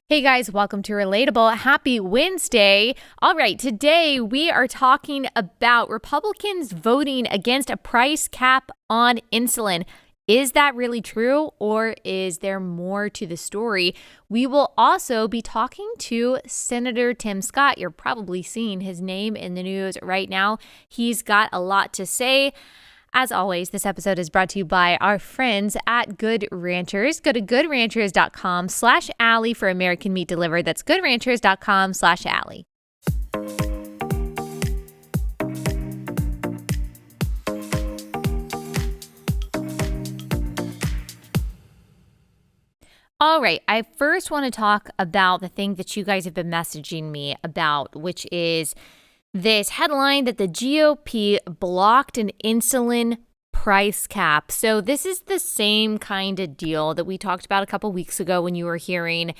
Hey guys, welcome to Relatable. Happy Wednesday. All right, today we are talking about Republicans voting against a price cap on insulin. Is that really true, or is there more to the story? We will also be talking to Senator Tim Scott. You're probably seeing his name in the news right now. He's got a lot to say. As always, this episode is brought to you by our friends at Good Ranchers. Go to goodranchers.com/Allie for American meat delivered. That's goodranchers.com/Allie. All right, I first want to talk about the thing that you guys have been messaging me about, which is this headline that the GOP blocked an insulin price cap. So this is the same kind of deal that we talked about a couple weeks ago when you were hearing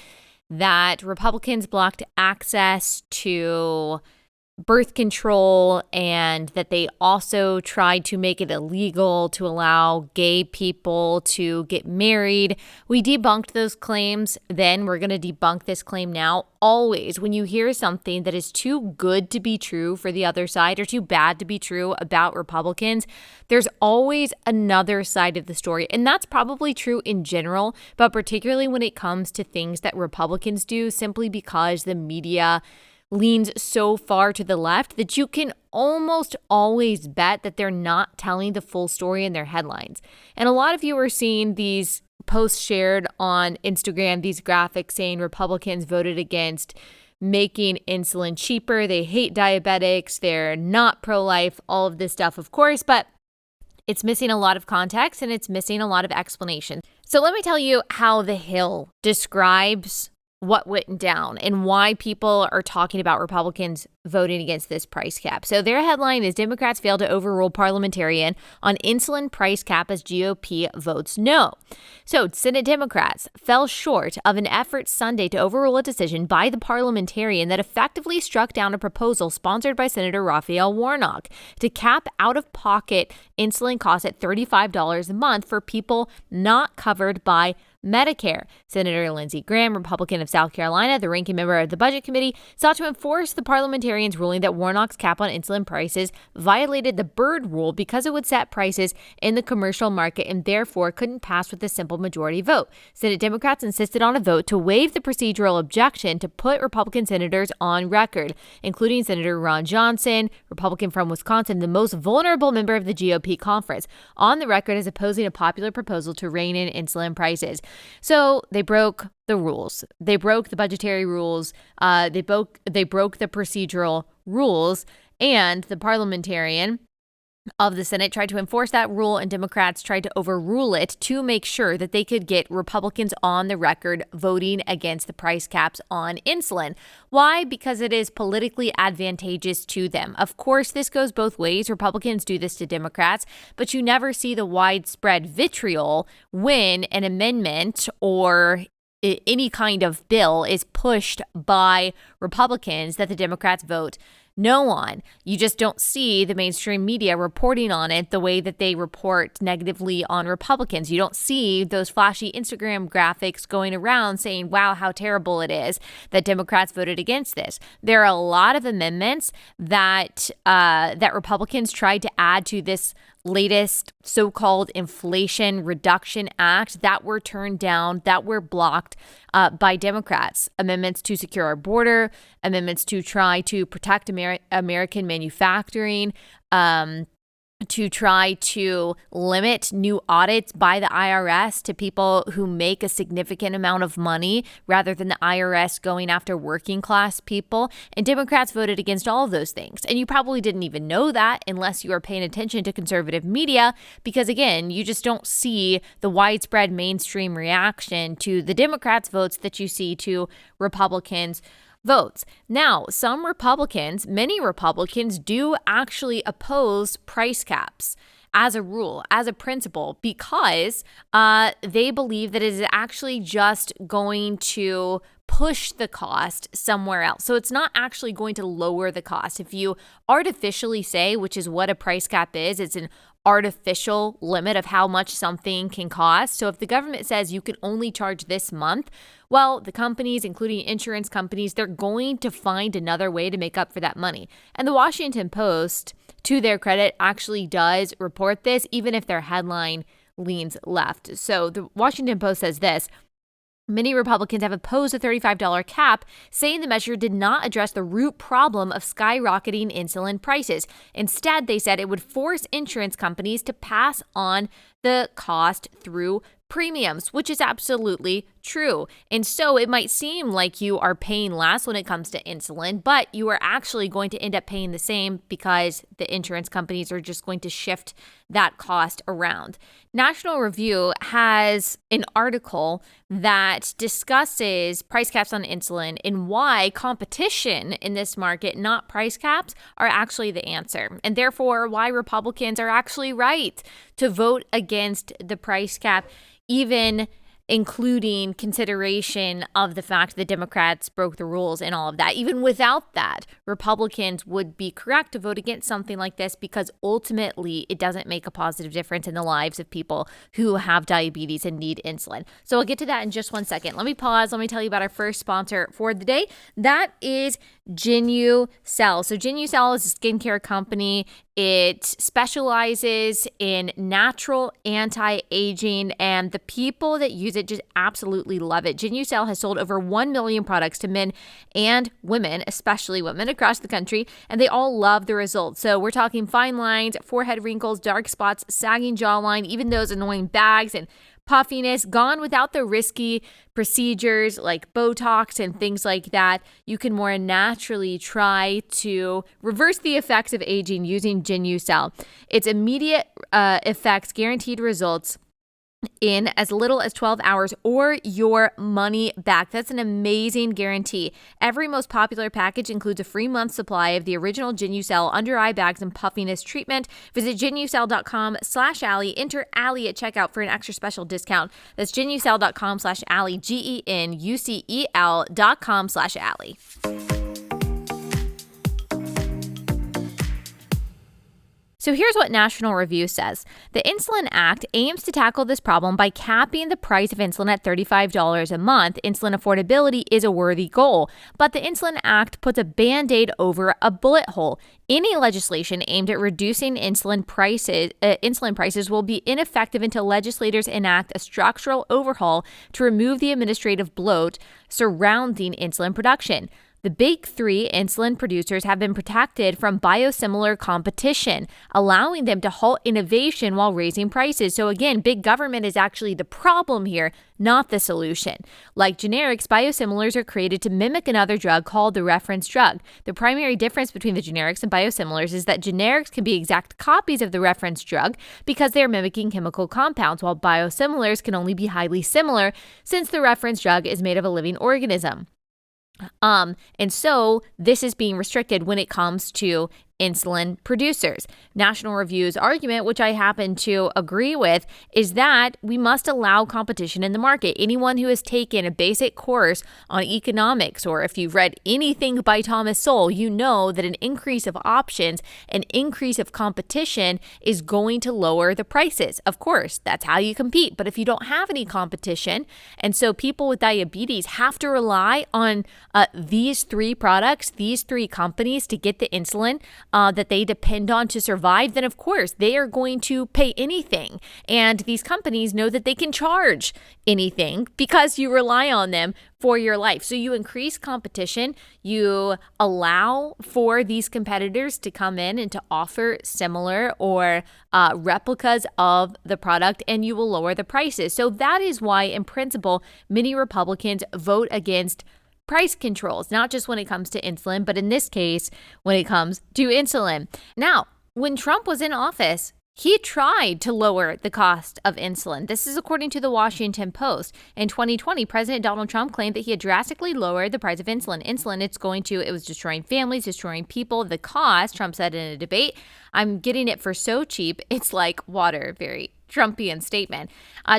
that Republicans blocked access to birth control and that they also tried to make it illegal to allow gay people to get married. We debunked those claims then. We're going to debunk this claim now. Always, when you hear something that is too good to be true for the other side or too bad to be true about Republicans, there's always another side of the story. And that's probably true in general, but particularly when it comes to things that Republicans do, simply because the media leans so far to the left that you can almost always bet that they're not telling the full story in their headlines. And a lot of you are seeing these posts shared on Instagram, these graphics saying Republicans voted against making insulin cheaper. They hate diabetics. They're not pro-life, all of this stuff, of course, but it's missing a lot of context and it's missing a lot of explanation. So let me tell you how The Hill describes what went down and why people are talking about Republicans voting against this price cap. So their headline is Democrats fail to overrule parliamentarian on insulin price cap as GOP votes no. So Senate Democrats fell short of an effort Sunday to overrule a decision by the parliamentarian that effectively struck down a proposal sponsored by Senator Raphael Warnock to cap out-of-pocket insulin costs at $35 a month for people not covered by Medicare. Senator Lindsey Graham, Republican of South Carolina, the ranking member of the Budget Committee, sought to enforce the parliamentarian's ruling that Warnock's cap on insulin prices violated the Byrd rule because it would set prices in the commercial market and therefore couldn't pass with a simple majority vote. Senate Democrats insisted on a vote to waive the procedural objection to put Republican senators on record, including Senator Ron Johnson, Republican from Wisconsin, the most vulnerable member of the GOP conference, on the record as opposing a popular proposal to rein in insulin prices. So they broke the rules. They broke the budgetary rules. They broke the procedural rules, and the parliamentarian of the Senate tried to enforce that rule, and Democrats tried to overrule it to make sure that they could get Republicans on the record voting against the price caps on insulin. Why? Because it is politically advantageous to them. Of course, this goes both ways. Republicans do this to Democrats, but you never see the widespread vitriol when an amendment or any kind of bill is pushed by Republicans that the Democrats vote no on. You just don't see the mainstream media reporting on it the way that they report negatively on Republicans. You don't see those flashy Instagram graphics going around saying, wow, how terrible it is that Democrats voted against this. There are a lot of amendments that Republicans tried to add to this latest so-called Inflation Reduction Act that were turned down, that were blocked by Democrats. Amendments to secure our border, amendments to try to protect American manufacturing, to try to limit new audits by the IRS to people who make a significant amount of money rather than the IRS going after working class people. And Democrats voted against all of those things. And you probably didn't even know that unless you are paying attention to conservative media, because again, you just don't see the widespread mainstream reaction to the Democrats' votes that you see to Republicans' votes. Now, some Republicans, many Republicans do actually oppose price caps as a rule, as a principle, because they believe that it is actually just going to push the cost somewhere else. So it's not actually going to lower the cost. If you artificially say, which is what a price cap is, it's an artificial limit of how much something can cost. So if the government says you can only charge this month, well, the companies, including insurance companies, they're going to find another way to make up for that money. And the Washington Post, to their credit, actually does report this, even if their headline leans left. So the Washington Post says this: many Republicans have opposed a $35 cap, saying the measure did not address the root problem of skyrocketing insulin prices. Instead, they said it would force insurance companies to pass on the cost through premiums, which is absolutely true. And so it might seem like you are paying less when it comes to insulin, but you are actually going to end up paying the same because the insurance companies are just going to shift that cost around. National Review has an article that discusses price caps on insulin and why competition in this market, not price caps, are actually the answer. And therefore, why Republicans are actually right to vote against the price cap, even including consideration of the fact that Democrats broke the rules and all of that. Even without that, Republicans would be correct to vote against something like this because ultimately it doesn't make a positive difference in the lives of people who have diabetes and need insulin. So I'll get to that in just one second. Let me pause. Let me tell you about our first sponsor for the day. That is Genucel. So Genucel is a skincare company. It specializes in natural anti-aging, and the people that use it just absolutely love it. Genucel has sold over 1 million products to men and women, especially women across the country, and they all love the results. So we're talking fine lines, forehead wrinkles, dark spots, sagging jawline, even those annoying bags and puffiness, gone without the risky procedures like Botox and things like that. You can more naturally try to reverse the effects of aging using Genucel. It's immediate effects, guaranteed results in as little as 12 hours or your money back. That's an amazing guarantee. Every most popular package includes a free month supply of the original Genucel under eye bags and puffiness treatment. Visit Genucel.com/Allie. Enter Allie at checkout for an extra special discount. That's Genucel.com/Allie, GENUCEL.com/Allie. So here's what National Review says. The Insulin Act aims to tackle this problem by capping the price of insulin at $35 a month. Insulin affordability is a worthy goal, but the Insulin Act puts a Band-Aid over a bullet hole. Any legislation aimed at reducing insulin prices will be ineffective until legislators enact a structural overhaul to remove the administrative bloat surrounding insulin production. The big three insulin producers have been protected from biosimilar competition, allowing them to halt innovation while raising prices. So again, big government is actually the problem here, not the solution. Like generics, biosimilars are created to mimic another drug called the reference drug. The primary difference between the generics and biosimilars is that generics can be exact copies of the reference drug because they're mimicking chemical compounds, while biosimilars can only be highly similar since the reference drug is made of a living organism. And so this is being restricted when it comes to insulin producers. National Review's argument, which I happen to agree with, is that we must allow competition in the market. Anyone who has taken a basic course on economics, or if you've read anything by Thomas Sowell, you know that an increase of options, an increase of competition is going to lower the prices. Of course, that's how you compete. But if you don't have any competition, and so people with diabetes have to rely on these three products, these three companies to get the insulin that they depend on to survive, then of course they are going to pay anything. And these companies know that they can charge anything because you rely on them for your life. So you increase competition, you allow for these competitors to come in and to offer similar or replicas of the product, and you will lower the prices. So that is why, in principle, many Republicans vote against price controls, not just when it comes to insulin, but in this case, when it comes to insulin. Now, when Trump was in office, he tried to lower the cost of insulin. This is according to the Washington Post. In 2020, President Donald Trump claimed that he had drastically lowered the price of insulin. It was destroying families, destroying people. The cost, Trump said in a debate, I'm getting it for so cheap, it's like water, very Trumpian statement.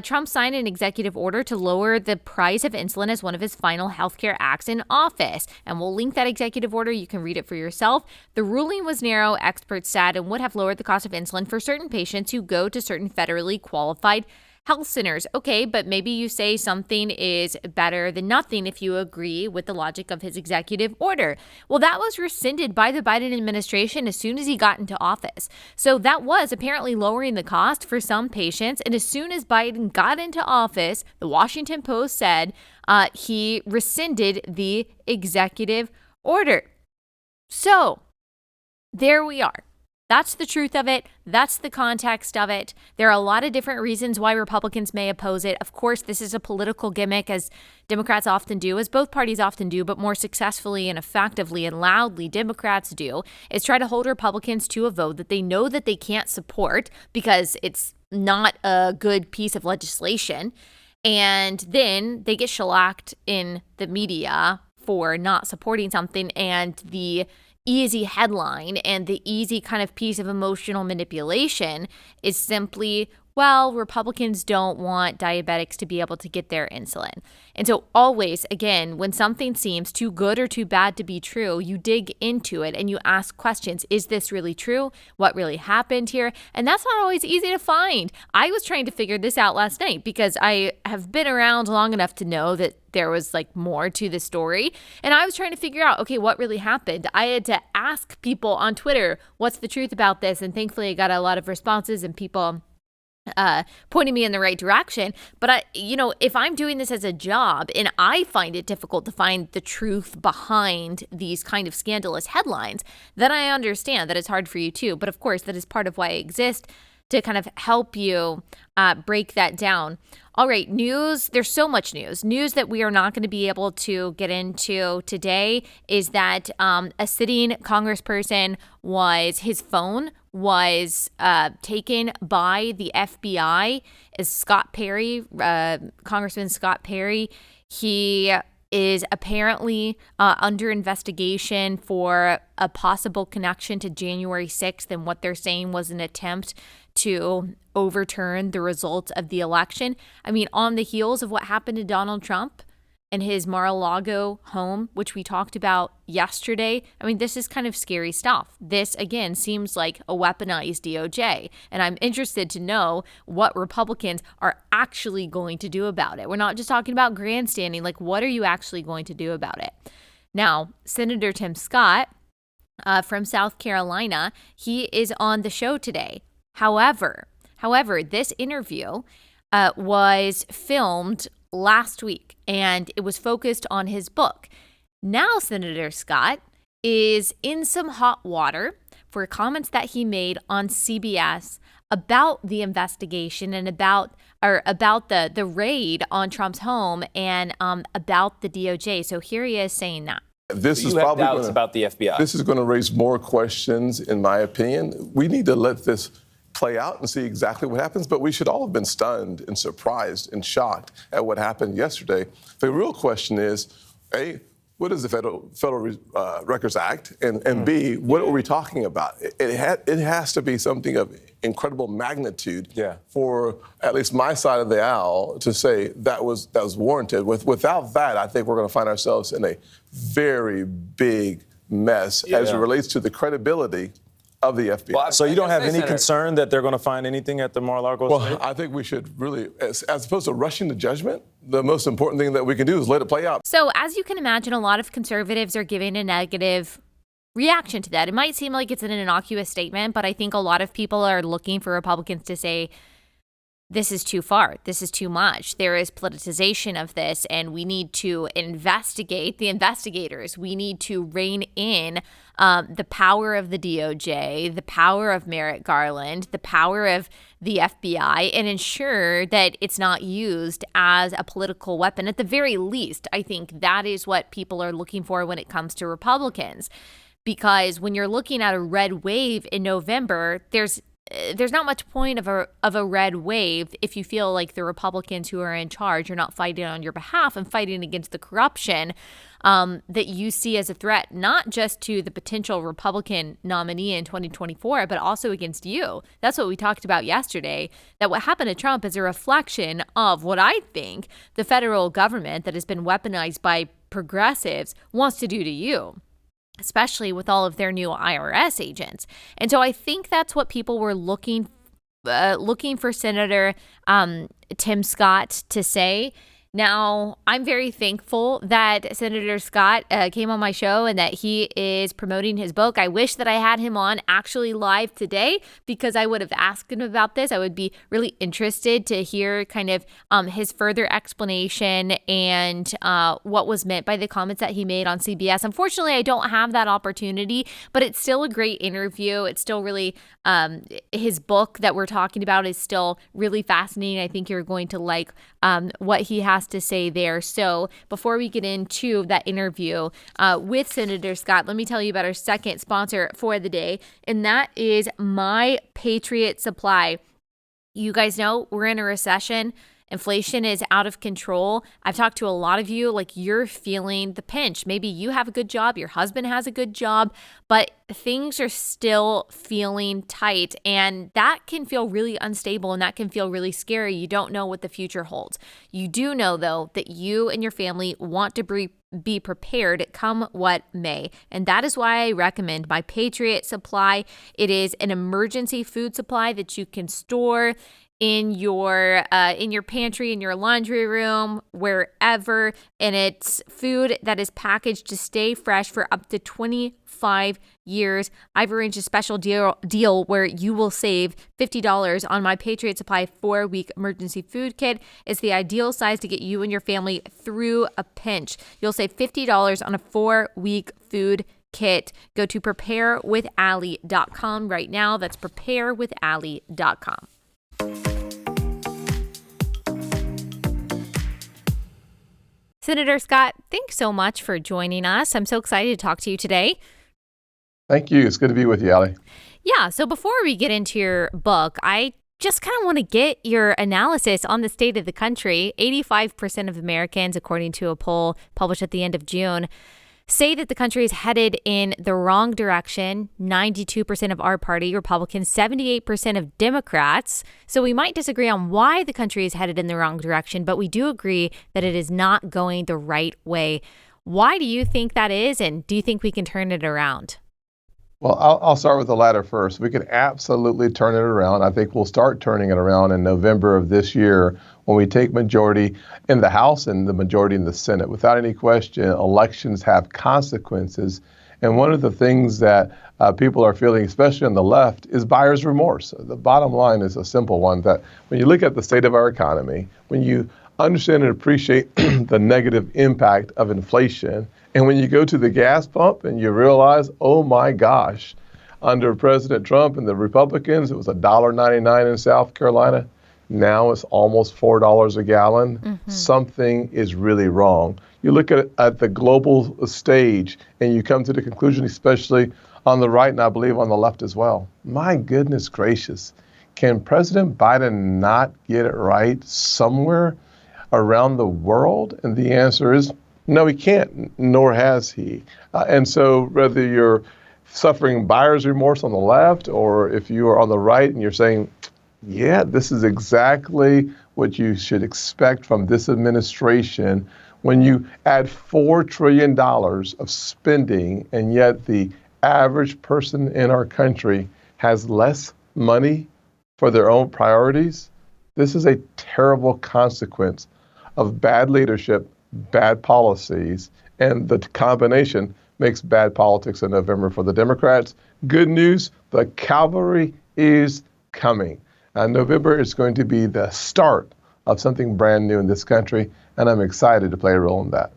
Trump signed an executive order to lower the price of insulin as one of his final healthcare acts in office. And we'll link that executive order. You can read it for yourself. The ruling was narrow, experts said, and would have lowered the cost of insulin for certain patients who go to certain federally qualified health centers. Okay, but maybe you say something is better than nothing if you agree with the logic of his executive order. Well, that was rescinded by the Biden administration as soon as he got into office. So that was apparently lowering the cost for some patients. And as soon as Biden got into office, the Washington Post said he rescinded the executive order. So there we are. That's the truth of it. That's the context of it. There are a lot of different reasons why Republicans may oppose it. Of course, this is a political gimmick, as Democrats often do, as both parties often do, but more successfully and effectively and loudly Democrats do, is try to hold Republicans to a vote that they know that they can't support because it's not a good piece of legislation. And then they get shellacked in the media for not supporting something, and the easy headline and the easy kind of piece of emotional manipulation is simply, well, Republicans don't want diabetics to be able to get their insulin. And so always, again, when something seems too good or too bad to be true, you dig into it and you ask questions. Is this really true? What really happened here? And that's not always easy to find. I was trying to figure this out last night because I have been around long enough to know that there was like more to the story. And I was trying to figure out, okay, what really happened? I had to ask people on Twitter, what's the truth about this? And thankfully I got a lot of responses and people pointing me in the right direction. But if I'm doing this as a job and I find it difficult to find the truth behind these kind of scandalous headlines, then I understand that it's hard for you too. But of course, that is part of why I exist, to kind of help you break that down. All right, news. There's so much news. News that we are not going to be able to get into today is that a sitting congressperson his phone was taken by the FBI. Is Scott Perry, Congressman Scott Perry. He is apparently under investigation for a possible connection to January 6th and what they're saying was an attempt to overturn the results of the election. I mean, on the heels of what happened to Donald Trump and his Mar-a-Lago home, which we talked about yesterday. I mean, this is kind of scary stuff. This, again, seems like a weaponized DOJ. And I'm interested to know what Republicans are actually going to do about it. We're not just talking about grandstanding. Like, what are you actually going to do about it? Now, Senator Tim Scott from South Carolina, he is on the show today. However, this interview was filmed last week, and it was focused on his book. Now, Senator Scott is in some hot water for comments that he made on CBS about the investigation and about the raid on Trump's home and about the DOJ. So here he is saying that. This is probably doubts about the FBI. This is going to raise more questions, in my opinion. We need to let this play out and see exactly what happens, but we should all have been stunned and surprised and shocked at what happened yesterday. The real question is, A, what is the Federal Records Act? And B, what are we talking about? It has to be something of incredible magnitude for at least my side of the aisle to say that was warranted. Without that, I think we're going to find ourselves in a very big mess as it relates to the credibility of the FBI. Well, so you don't have any concern that they're going to find anything at the Mar-a-Lago? Well, I think we should really, as opposed to rushing to judgment, the most important thing that we can do is let it play out. So as you can imagine, a lot of conservatives are giving a negative reaction to that. It might seem like it's an innocuous statement, but I think a lot of people are looking for Republicans to say, this is too far. This is too much. There is politicization of this, and we need to investigate the investigators. We need to rein in the power of the DOJ, the power of Merrick Garland, the power of the FBI, and ensure that it's not used as a political weapon. At the very least, I think that is what people are looking for when it comes to Republicans. Because when you're looking at a red wave in November, there's there's not much point of a red wave if you feel like the Republicans who are in charge are not fighting on your behalf and fighting against the corruption that you see as a threat, not just to the potential Republican nominee in 2024, but also against you. That's what we talked about yesterday, that what happened to Trump is a reflection of what I think the federal government that has been weaponized by progressives wants to do to you, especially with all of their new IRS agents. And so I think that's what people were looking for Senator Tim Scott to say. Now, I'm very thankful that Senator Scott came on my show and that he is promoting his book. I wish that I had him on actually live today, because I would have asked him about this. I would be really interested to hear kind of his further explanation and what was meant by the comments that he made on CBS. Unfortunately, I don't have that opportunity, but it's still a great interview. It's still really, his book that we're talking about is still really fascinating. I think you're going to like what he has to say there. So before we get into that interview with Senator Scott, let me tell you about our second sponsor for the day, and that is My Patriot Supply. You guys know we're in a recession. Inflation is out of control. I've talked to a lot of you, like you're feeling the pinch. Maybe you have a good job, your husband has a good job, but things are still feeling tight, and that can feel really unstable and that can feel really scary. You don't know what the future holds. You do know, though, that you and your family want to be prepared come what may. And that is why I recommend My Patriot Supply. It is an emergency food supply that you can store in your pantry, in your laundry room, wherever, and it's food that is packaged to stay fresh for up to 25 years. I've arranged a special deal where you will save $50 on My Patriot Supply 4-week emergency food kit. It's the ideal size to get you and your family through a pinch. You'll save $50 on a 4-week food kit. Go to preparewithallie.com right now. That's preparewithallie.com. Senator Scott, thanks so much for joining us. I'm so excited to talk to you today. Thank you. It's good to be with you, Allie. Yeah, so before we get into your book, I just kind of want to get your analysis on the state of the country. 85% of Americans, according to a poll published at the end of June, say that the country is headed in the wrong direction. 92% of our party, Republicans, 78% of Democrats. So we might disagree on why the country is headed in the wrong direction, but we do agree that it is not going the right way. Why do you think that is, and do you think we can turn it around? Well, I'll start with the latter first. We can absolutely turn it around. I think we'll start turning it around in November of this year when we take majority in the House and the majority in the Senate. Without any question, elections have consequences. And one of the things that people are feeling, especially on the left, is buyer's remorse. The bottom line is a simple one, that when you look at the state of our economy, when you understand and appreciate the negative impact of inflation, and when you go to the gas pump and you realize, oh my gosh, under President Trump and the Republicans, it was $1.99 in South Carolina. Now it's almost $4 a gallon. Mm-hmm. Something is really wrong. You look at the global stage and you come to the conclusion, especially on the right and I believe on the left as well. My goodness gracious, can President Biden not get it right somewhere around the world? And the answer is no, he can't, nor has he. And so whether you're suffering buyer's remorse on the left or if you are on the right and you're saying, yeah, this is exactly what you should expect from this administration, when you add $4 trillion of spending and yet the average person in our country has less money for their own priorities, this is a terrible consequence of bad leadership, bad policies, and the combination makes bad politics in November for the Democrats. Good news, the cavalry is coming. November is going to be the start of something brand new in this country, and I'm excited to play a role in that.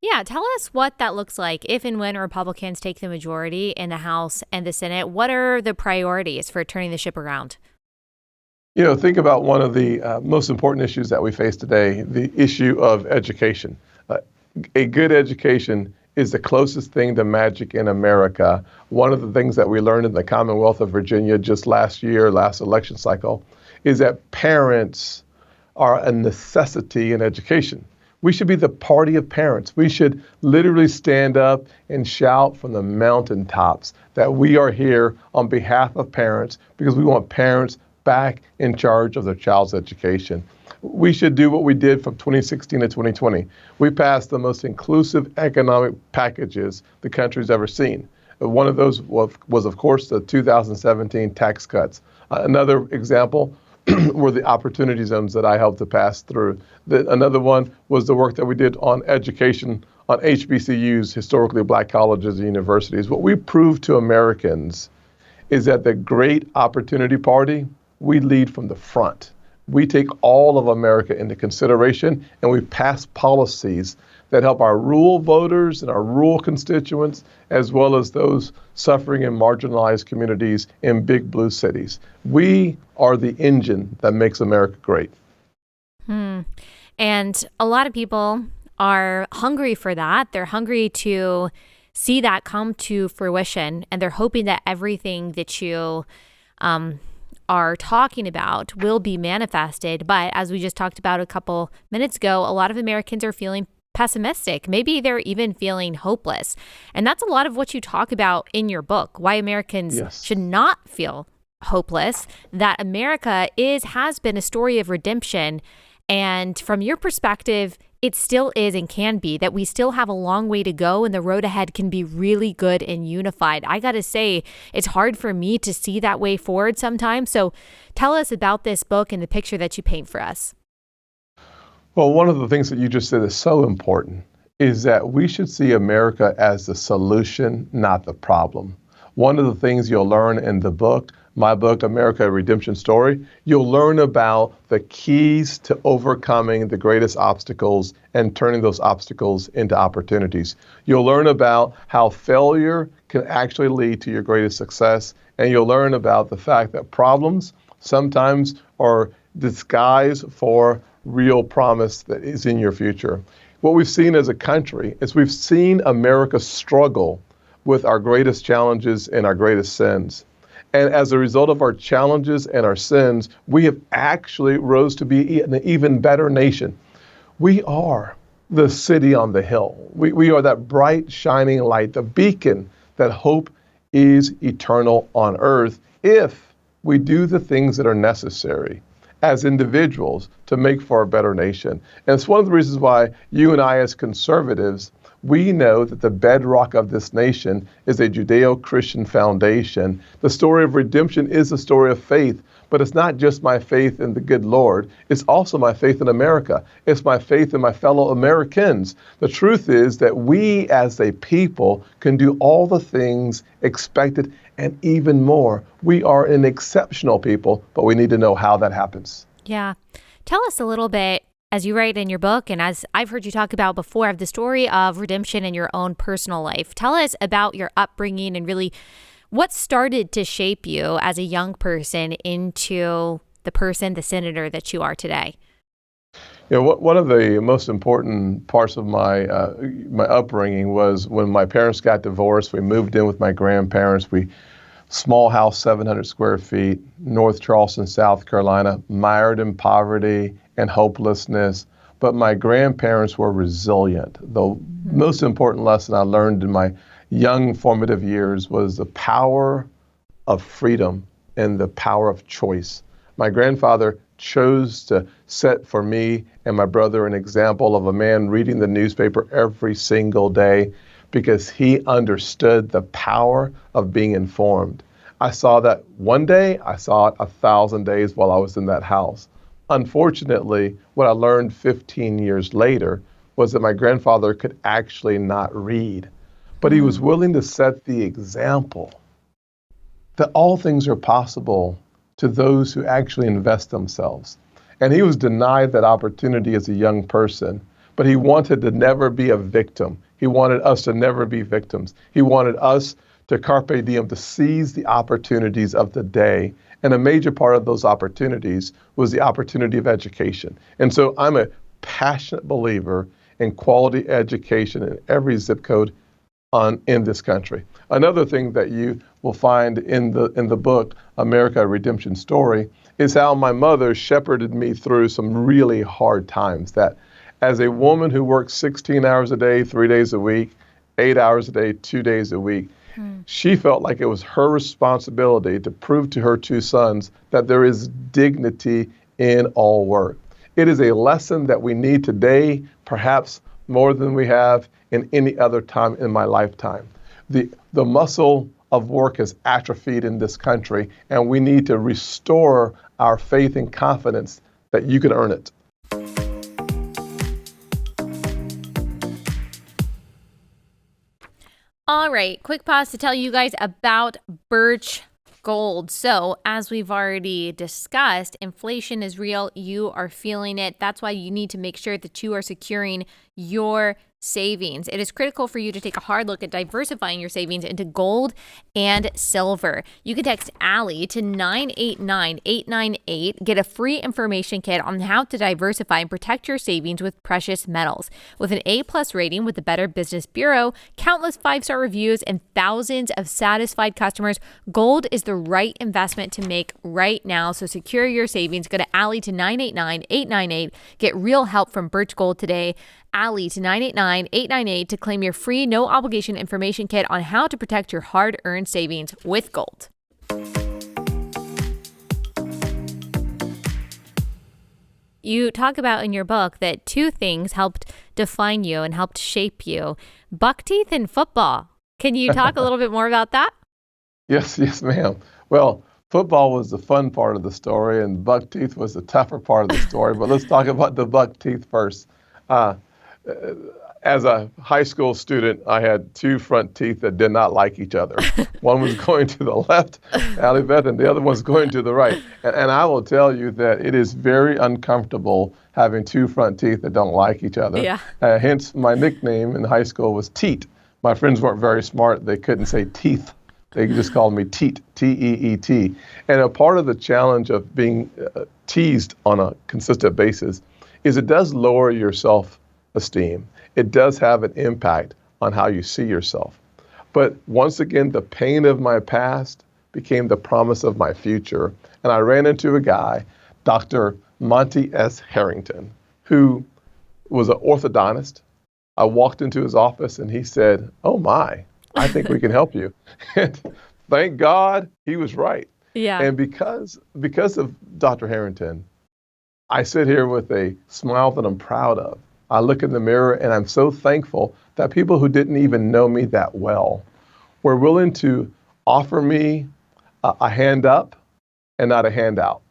Yeah, tell us what that looks like if and when Republicans take the majority in the House and the Senate. What are the priorities for turning the ship around? You know, think about one of the most important issues that we face today, the issue of education. A good education is the closest thing to magic in America. One of the things that we learned in the Commonwealth of Virginia just last election cycle, is that parents are a necessity in education. We should be the party of parents. We should literally stand up and shout from the mountaintops that we are here on behalf of parents because we want parents back in charge of their child's education. We should do what we did from 2016 to 2020. We passed the most inclusive economic packages the country's ever seen. One of those was, of course, the 2017 tax cuts. Another example were the opportunity zones that I helped to pass through. Another one was the work that we did on education on HBCUs, historically black colleges and universities. What we proved to Americans is that the great opportunity party, we lead from the front. We take all of America into consideration, and we pass policies that help our rural voters and our rural constituents, as well as those suffering in marginalized communities in big blue cities. We are the engine that makes America great. And a lot of people are hungry for that. They're hungry to see that come to fruition, and they're hoping that everything that you are talking about will be manifested. But as we just talked about a couple minutes ago, a lot of Americans are feeling pessimistic. Maybe they're even feeling hopeless. And that's a lot of what you talk about in your book, why Americans should not feel hopeless, that America has been a story of redemption. And from your perspective, it still is and can be, that we still have a long way to go and the road ahead can be really good and unified. I got to say, it's hard for me to see that way forward sometimes. So tell us about this book and the picture that you paint for us. Well, one of the things that you just said is so important, is that we should see America as the solution, not the problem. One of the things you'll learn in the book, my book, America, a Redemption Story, you'll learn about the keys to overcoming the greatest obstacles and turning those obstacles into opportunities. You'll learn about how failure can actually lead to your greatest success, and you'll learn about the fact that problems sometimes are disguise for real promise that is in your future. What we've seen as a country is we've seen America struggle with our greatest challenges and our greatest sins. And as a result of our challenges and our sins, we have actually rose to be an even better nation. We are the city on the hill. We are that bright, shining light, the beacon that hope is eternal on earth if we do the things that are necessary as individuals to make for a better nation. And it's one of the reasons why you and I as conservatives, we know that the bedrock of this nation is a Judeo-Christian foundation. The story of redemption is a story of faith, but it's not just my faith in the good Lord. It's also my faith in America. It's my faith in my fellow Americans. The truth is that we as a people can do all the things expected and even more. We are an exceptional people, but we need to know how that happens. Yeah. Tell us a little bit, as you write in your book, and as I've heard you talk about before, of the story of redemption in your own personal life. Tell us about your upbringing and really what started to shape you as a young person into the person, the senator that you are today. You know, one of the most important parts of my upbringing was when my parents got divorced. We moved in with my grandparents. Small house, 700 square feet, North Charleston, South Carolina, mired in poverty and hopelessness. But my grandparents were resilient. The most important lesson I learned in my young formative years was the power of freedom and the power of choice. My grandfather chose to set for me and my brother an example of a man reading the newspaper every single day because he understood the power of being informed. I saw that one day, I saw it 1,000 days while I was in that house. Unfortunately, what I learned 15 years later was that my grandfather could actually not read, but he was willing to set the example that all things are possible to those who actually invest themselves. And he was denied that opportunity as a young person, but he wanted to never be a victim. He wanted us to never be victims. He wanted us to carpe diem, to seize the opportunities of the day. And a major part of those opportunities was the opportunity of education. And so I'm a passionate believer in quality education in every zip code in this country. Another thing that you will find in the book, America: A Redemption Story, is how my mother shepherded me through some really hard times. That as a woman who works 16 hours a day, 3 days a week, 8 hours a day, 2 days a week, she felt like it was her responsibility to prove to her 2 sons that there is dignity in all work. It is a lesson that we need today, perhaps more than we have in any other time in my lifetime. The muscle of work is atrophied in this country, and we need to restore our faith and confidence that you can earn it. All right, quick pause to tell you guys about Birch Gold. So, as we've already discussed, inflation is real. You are feeling it. That's why you need to make sure that you are securing your savings. It is critical for you to take a hard look at diversifying your savings into gold and silver. You can text Allie to 989-898. Get a free information kit on how to diversify and protect your savings with precious metals. With an A+ rating with the Better Business Bureau, countless 5-star reviews, and thousands of satisfied customers, gold is the right investment to make right now. So secure your savings. Go to Allie to 989-898. Get real help from Birch Gold today. Allie to 989-898 to claim your free no obligation information kit on how to protect your hard-earned savings with gold. You talk about in your book that 2 things helped define you and helped shape you: buck teeth and football. Can you talk a little bit more about that? Yes, ma'am. Well, football was the fun part of the story, and buck teeth was the tougher part of the story. But let's talk about the buck teeth first. As a high school student, I had 2 front teeth that did not like each other. One was going to the left, Allie, Beth, and the other one's going to the right. And I will tell you that it is very uncomfortable having 2 front teeth that don't like each other. Yeah. Hence, my nickname in high school was Teat. My friends weren't very smart. They couldn't say teeth. They just called me Teat, T-E-E-T. And a part of the challenge of being teased on a consistent basis is it does lower your self-esteem. It does have an impact on how you see yourself. But once again, the pain of my past became the promise of my future. And I ran into a guy, Dr. Monty S. Harrington, who was an orthodontist. I walked into his office and he said, "Oh my, I think we can help you." And thank God he was right. Yeah. And because of Dr. Harrington, I sit here with a smile that I'm proud of. I look in the mirror and I'm so thankful that people who didn't even know me that well were willing to offer me a hand up and not a handout.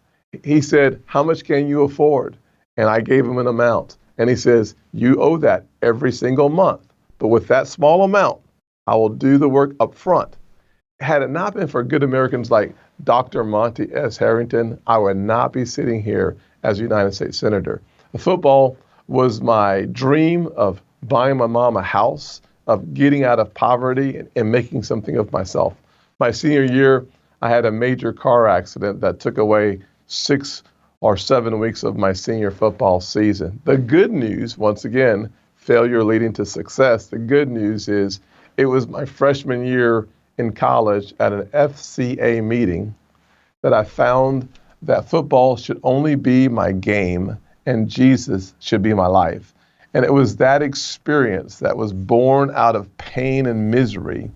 He said, "How much can you afford?" And I gave him an amount. And he says, "You owe that every single month. But with that small amount, I will do the work up front." Had it not been for good Americans like Dr. Monty S. Harrington, I would not be sitting here as a United States Senator. Football was my dream of buying my mom a house, of getting out of poverty and making something of myself. My senior year, I had a major car accident that took away 6 or 7 weeks of my senior football season. The good news, once again, failure leading to success. The good news is it was my freshman year in college at an FCA meeting that I found that football should only be my game and Jesus should be my life. And it was that experience that was born out of pain and misery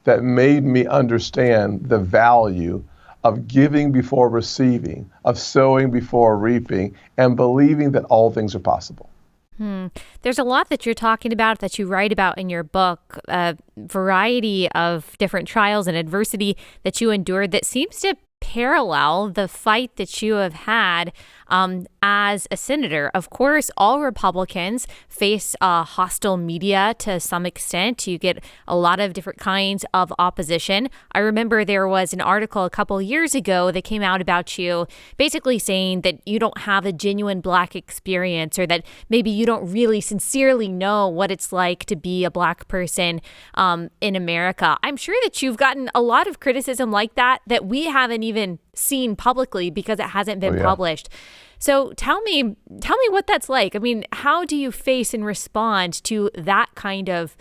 that made me understand the value of giving before receiving, of sowing before reaping, and believing that all things are possible. There's a lot that you're talking about that you write about in your book, a variety of different trials and adversity that you endured that seems to parallel the fight that you have had as a senator. Of course, all Republicans face hostile media to some extent. You get a lot of different kinds of opposition. I remember there was an article a couple years ago that came out about you basically saying that you don't have a genuine Black experience, or that maybe you don't really sincerely know what it's like to be a Black person in America. I'm sure that you've gotten a lot of criticism like that we haven't even seen publicly because it hasn't been published. So tell me what that's like. I mean, how do you face and respond to that kind of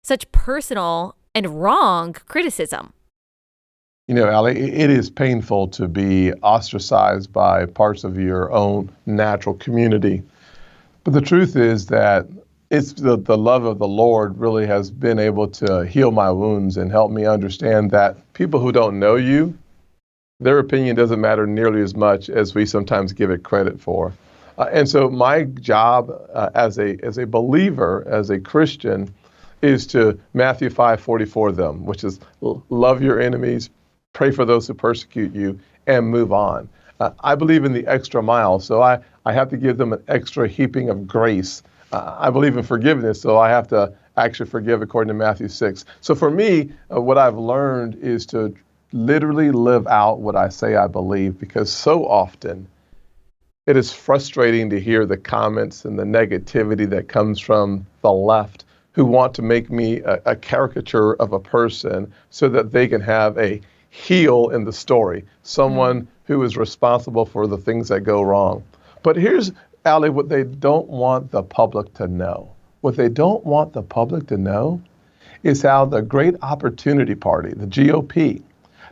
such personal and wrong criticism? Allie, it is painful to be ostracized by parts of your own natural community. But the truth is that it's the love of the Lord really has been able to heal my wounds and help me understand that people who don't know you, their opinion doesn't matter nearly as much as we sometimes give it credit for. And so my job as a believer, as a Christian, is to Matthew 5:44 them, which is love your enemies, pray for those who persecute you, and move on. I believe in the extra mile, so I have to give them an extra heaping of grace. I believe in forgiveness, so I have to actually forgive according to Matthew 6. So for me, what I've learned is to literally live out what I say I believe, because so often it is frustrating to hear the comments and the negativity that comes from the left who want to make me a caricature of a person so that they can have a heel in the story, someone who is responsible for the things that go wrong. But here's, Allie, what they don't want the public to know. What they don't want the public to know is how the Great Opportunity Party, the GOP,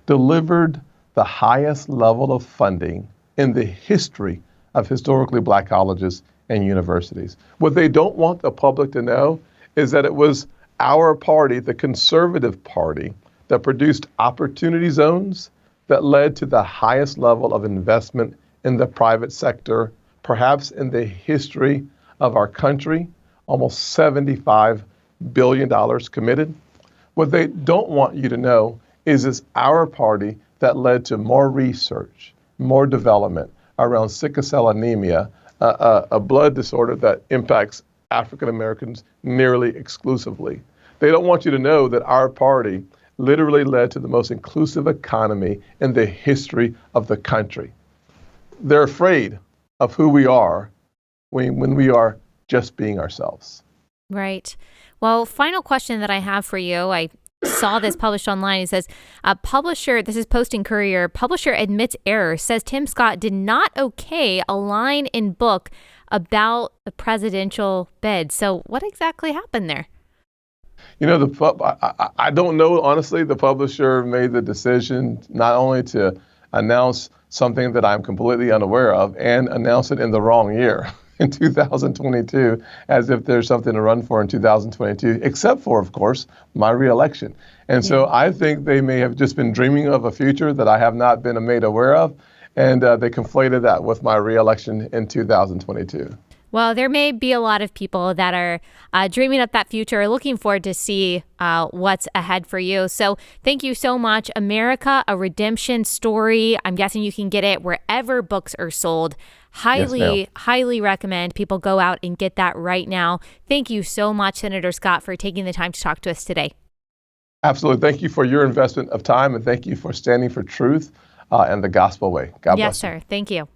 delivered the highest level of funding in the history of historically black colleges and universities. What they don't want the public to know is that it was our party, the conservative party, that produced opportunity zones that led to the highest level of investment in the private sector, perhaps in the history of our country, almost $75 billion committed. What they don't want you to know is it's our party that led to more research, more development around sickle cell anemia, a blood disorder that impacts African Americans nearly exclusively. They don't want you to know that our party literally led to the most inclusive economy in the history of the country. They're afraid of who we are when we are just being ourselves. Right. Well, final question that I have for you. I saw this published online. It says, publisher, this is Post and Courier, publisher admits error, says Tim Scott did not okay a line in book about a presidential bid. So what exactly happened there? I don't know, honestly. The publisher made the decision not only to announce something that I'm completely unaware of and announce it in the wrong year, in 2022, as if there's something to run for in 2022, except for, of course, my reelection. And so I think they may have just been dreaming of a future that I have not been made aware of, and they conflated that with my reelection in 2022. Well, there may be a lot of people that are dreaming up that future, looking forward to see what's ahead for you. So thank you so much. America, A Redemption Story. I'm guessing you can get it wherever books are sold. Highly recommend people go out and get that right now. Thank you so much, Senator Scott, for taking the time to talk to us today. Absolutely. Thank you for your investment of time, and thank you for standing for truth and the gospel way. God bless you. Yes, sir. Thank you.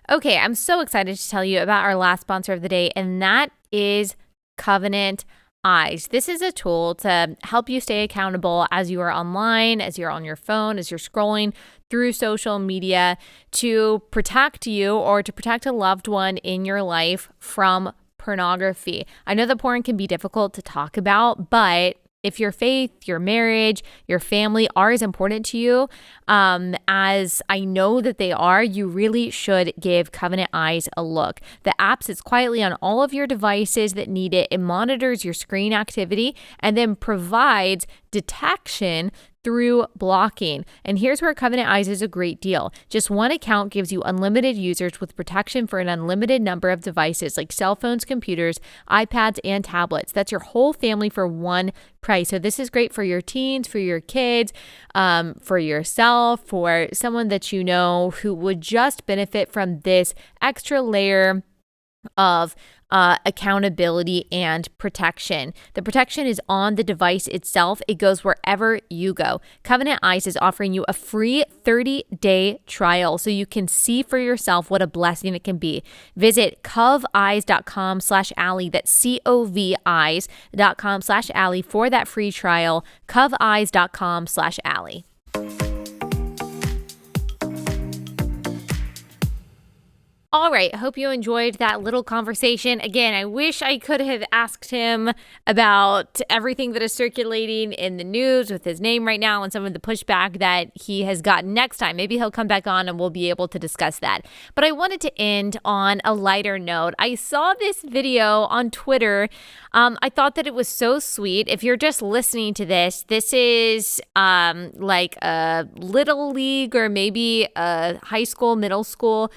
Okay, I'm so excited to tell you about our last sponsor of the day, and that is Covenant Eyes. This is a tool to help you stay accountable as you are online, as you're on your phone, as you're scrolling through social media, to protect you or to protect a loved one in your life from pornography. I know that porn can be difficult to talk about, but if your faith, your marriage, your family are as important to you as I know that they are, you really should give Covenant Eyes a look. The app sits quietly on all of your devices that need it. It monitors your screen activity and then provides detection through blocking. And here's where Covenant Eyes is a great deal. Just one account gives you unlimited users with protection for an unlimited number of devices like cell phones, computers, iPads, and tablets. That's your whole family for one price. So this is great for your teens, for your kids, for yourself, for someone that you know who would just benefit from this extra layer of accountability and protection. The protection is on the device itself. It goes wherever you go. Covenant Eyes is offering you a free 30-day trial so you can see for yourself what a blessing it can be. Visit coveyes.com/Allie. That's coveyes.com/Allie for that free trial. coveyes.com/Allie. All right. I hope you enjoyed that little conversation. Again, I wish I could have asked him about everything that is circulating in the news with his name right now and some of the pushback that he has gotten next time. Maybe he'll come back on and we'll be able to discuss that. But I wanted to end on a lighter note. I saw this video on Twitter. I thought that it was so sweet. If you're just listening to this, this is like a little league or maybe a high school, middle school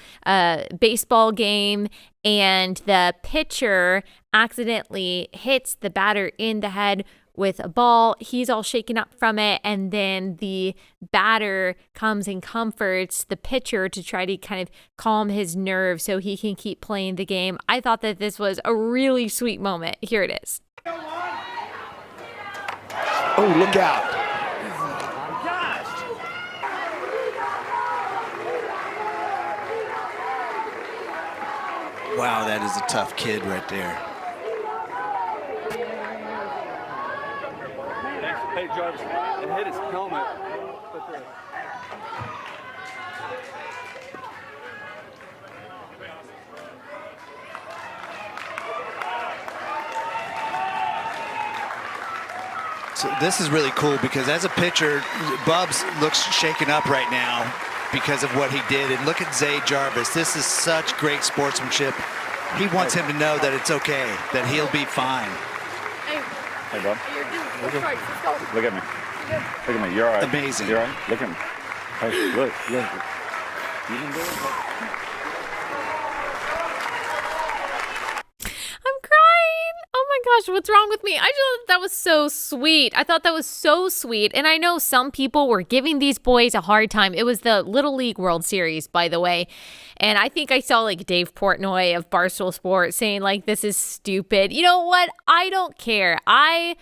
baseball game, and the pitcher accidentally hits the batter in the head with a ball. He's all shaken up from it, and then the batter comes and comforts the pitcher to try to kind of calm his nerves so he can keep playing the game. I thought that this was a really sweet moment. Here it is. Oh, look out. Wow, that is a tough kid right there. Hey, Jarvis, and hit his helmet. So this is really cool because as a pitcher, Bubs looks shaken up right now because of what he did. And look at Zay Jarvis. This is such great sportsmanship. He wants him to know that it's okay, that he'll be fine. Hey, Bob. Look at me. Look at me. You're all right. Amazing. You're all right? Look at me. Hey, look. You didn't do it? I'm crying. Oh my gosh, what's wrong with me? I just thought that was so sweet. I thought that was so sweet. And I know some people were giving these boys a hard time. It was the Little League World Series, by the way. And I think I saw like Dave Portnoy of Barstool Sports saying like, this is stupid. You know what? I don't care. I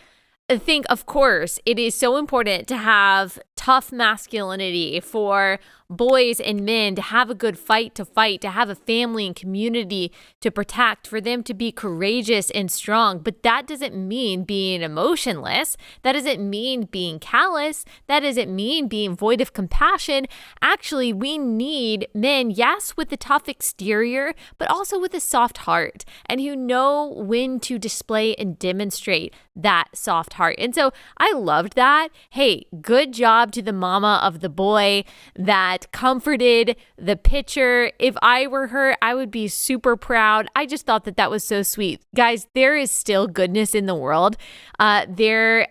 think, of course, it is so important to have tough masculinity for boys and men to have a good fight, to have a family and community to protect, for them to be courageous and strong. But that doesn't mean being emotionless. That doesn't mean being callous. That doesn't mean being void of compassion. Actually, we need men, yes, with a tough exterior, but also with a soft heart, and who know when to display and demonstrate that soft heart. And so I loved that. Hey, good job to the mama of the boy that comforted the pitcher. If I were her, I would be super proud. I just thought that that was so sweet. Guys, there is still goodness in the world. There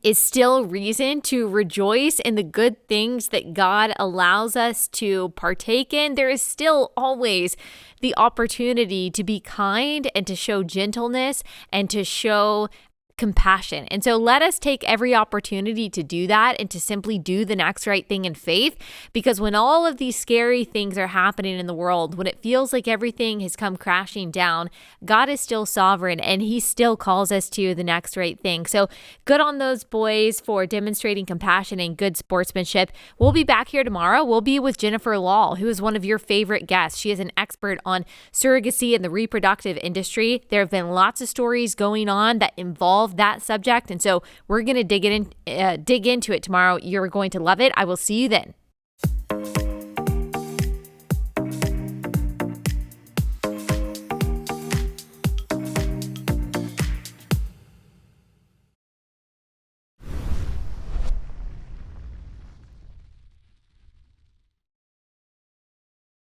is still reason to rejoice in the good things that God allows us to partake in. There is still always the opportunity to be kind and to show gentleness and to show compassion. And so let us take every opportunity to do that and to simply do the next right thing in faith, because when all of these scary things are happening in the world, when it feels like everything has come crashing down, God is still sovereign and he still calls us to the next right thing. So good on those boys for demonstrating compassion and good sportsmanship. We'll be back here tomorrow. We'll be with Jennifer Lahl, who is one of your favorite guests. She is an expert on surrogacy and the reproductive industry. There have been lots of stories going on that involve that subject. And so we're going to dig into it tomorrow. You're going to love it. I will see you then.